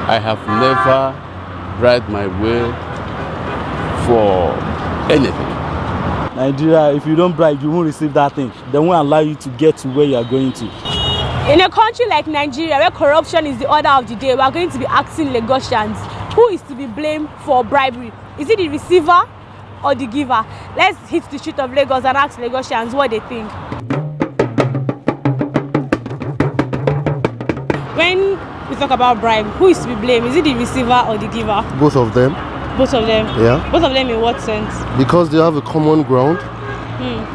I have never bribed my way for anything. Nigeria, if you don't bribe, you won't receive that thing. They won't allow you to get to where you are going to. In a country like Nigeria, where corruption is the order of the day, we are going to be asking Lagosians, who is to be blamed for bribery? Is it the receiver or the giver? Let's hit the street of Lagos and ask Lagosians what they think. When we talk about bribe, who is to be blamed? Is it the receiver or the giver? Both of them. Both of them? Yeah. Both of them in what sense? Because they have a common ground.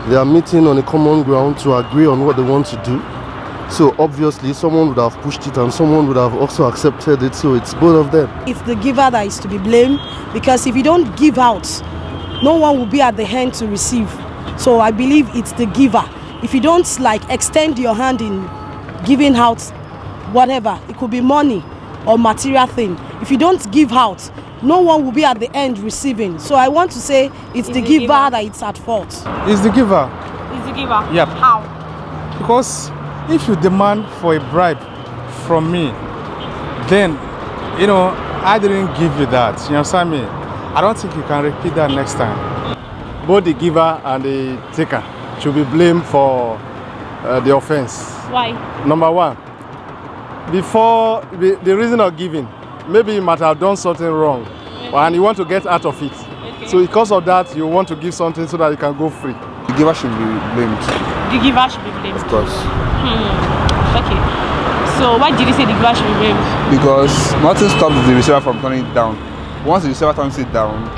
They are meeting on a common ground to agree on what they want to do. So obviously someone would have pushed it and someone would have also accepted it. So it's both of them. It's the giver that is to be blamed, because if you don't give out, no one will be at the hand to receive. So I believe it's the giver. If you don't like extend your hand in giving out whatever, it could be money or material thing. If you don't give out, no one will be at the end receiving. So I want to say it's the giver that it's at fault. It's the giver. It's the giver? Yep. How? Because if you demand for a bribe from me, then, you know, I didn't give you that. You understand me? I don't think you can repeat that next time. Both the giver and the taker should be blamed for the offense. Why? Number one, before the reason of giving, maybe you might have done something wrong, and you want to get out of it. Okay. So because of that, you want to give something so that you can go free. The giver should be blamed. The giver should be blamed? Of course. Okay. So why did you say the giver should be blamed? Because nothing stops the receiver from turning it down. Once the receiver turns it down,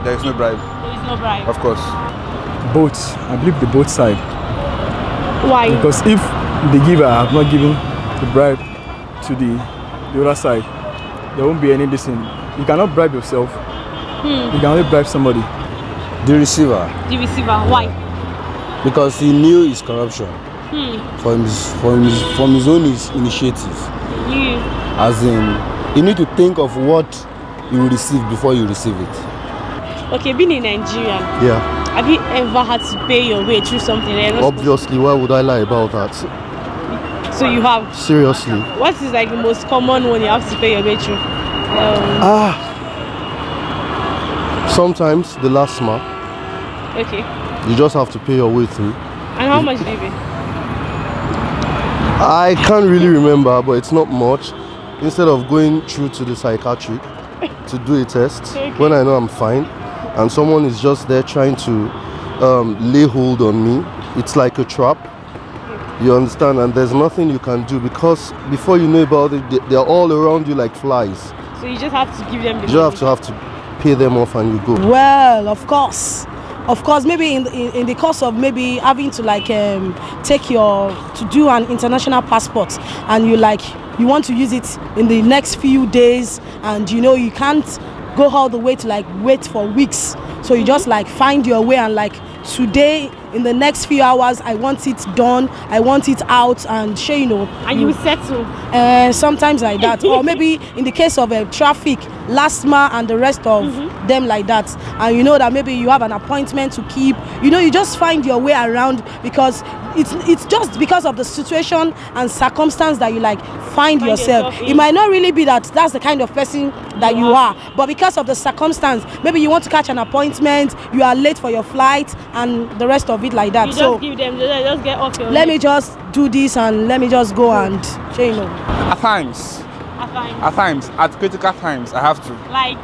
there is no bribe. There is no bribe? Of course. Both. I believe the both side. Why? Because if the giver have not given the bribe to the other side, there won't be any listen. You cannot bribe yourself. You can only bribe somebody. The receiver. The receiver. Why? Because he knew his corruption from his own initiative. You. As in, you need to think of what you will receive before you receive it. Okay, being a Nigerian, Yeah. have you ever had to pay your way through something? Obviously, why would I lie about that? So you have? Seriously. What is like the most common one you have to pay your way through? Sometimes the last month. Okay. You just have to pay your way through. And how much do you pay? I can't really remember, but it's not much. Instead of going through to the psychiatric to do a test, when I know I'm fine, and someone is just there trying to lay hold on me, it's like a trap. You understand? And there's nothing you can do, because before you know about it, they're all around you like flies. So you just have to give them the You just have to pay them off and you go. Well, of course, maybe in the course of maybe having to like to do an international passport, and you want to use it in the next few days, and you know you can't go all the way to like wait for weeks, so you just like find your way, and like today in the next few hours I want it done, I want it out, and you know, and you settle sometimes like that. Or maybe in the case of traffic, last mile and the rest of them like that, and you know that maybe you have an appointment to keep, you know, you just find your way around, because it's just because of the situation and circumstance that you like find yourself. It might not really be that that's the kind of person that you are, but because of the circumstance, maybe you want to catch an appointment, you are late for your flight, and the rest of it like that. You so just give them, just get off your let me just do this and let me just go, and you know. At times, at critical times, I have to. Like?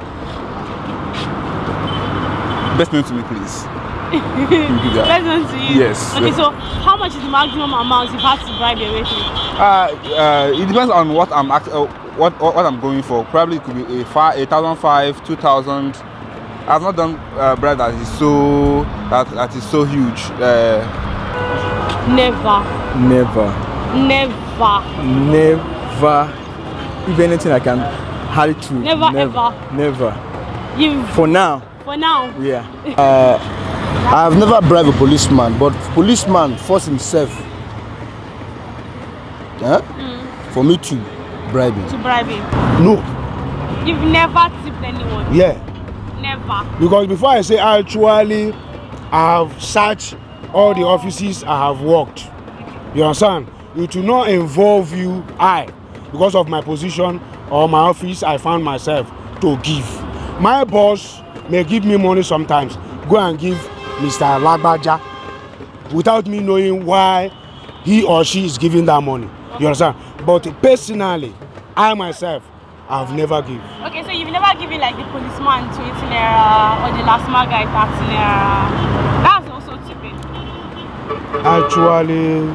Best known to me, please. Best known to you? Yes. Okay, so how much is the maximum amount you've had to bribe your way through? It depends on what what I'm going for. Probably it could be 1,500, 2,000. I've not done bribe that is so huge. Never. If anything, I can hard it to. Never. For now. Yeah. I've never bribed a policeman, but policeman forced himself for me to bribe him. To bribe him? No. You've never tipped anyone? Yeah. Never. Because before I say actually, I have searched all the offices I have worked. You understand? It will not involve you, because of my position, or my office I found myself to give. My boss may give me money sometimes, go and give Mr. Lagbaja without me knowing why he or she is giving that money. You understand? But personally, I myself, I've never given. Okay, so you've never given like the policeman 20 naira or the last man guy 30 naira. That's also tipping. Actually,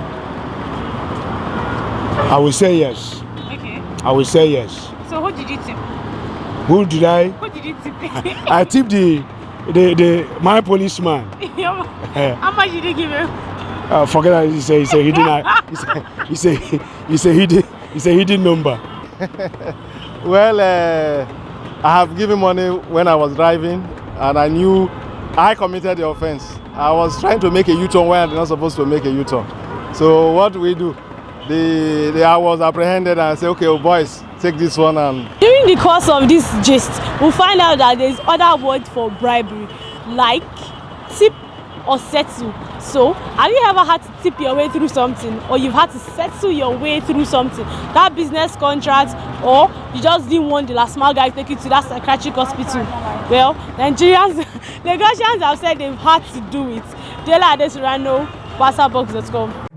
I will say yes. Okay. I will say yes. So who did you tip? Who did I? Who did you tip? I tipped my policeman. How much did you give him? Forget that. He said he didn't. He said he didn't number. Well, I have given money when I was driving, and I knew I committed the offense. I was trying to make a U-turn when I was not supposed to make a U-turn. So what do we do? I was apprehended and said, okay, oh boys, take this one. And during the course of this gist, we'll find out that there's other words for bribery, like tip or settle. So, have you ever had to tip your way through something, or you've had to settle your way through something? That business contract, or you just didn't want the last mile guy to take you to that psychiatric hospital? Well, Nigerians, Nigerians have said they've had to do it. Dela Adesurano, BattaBox.com.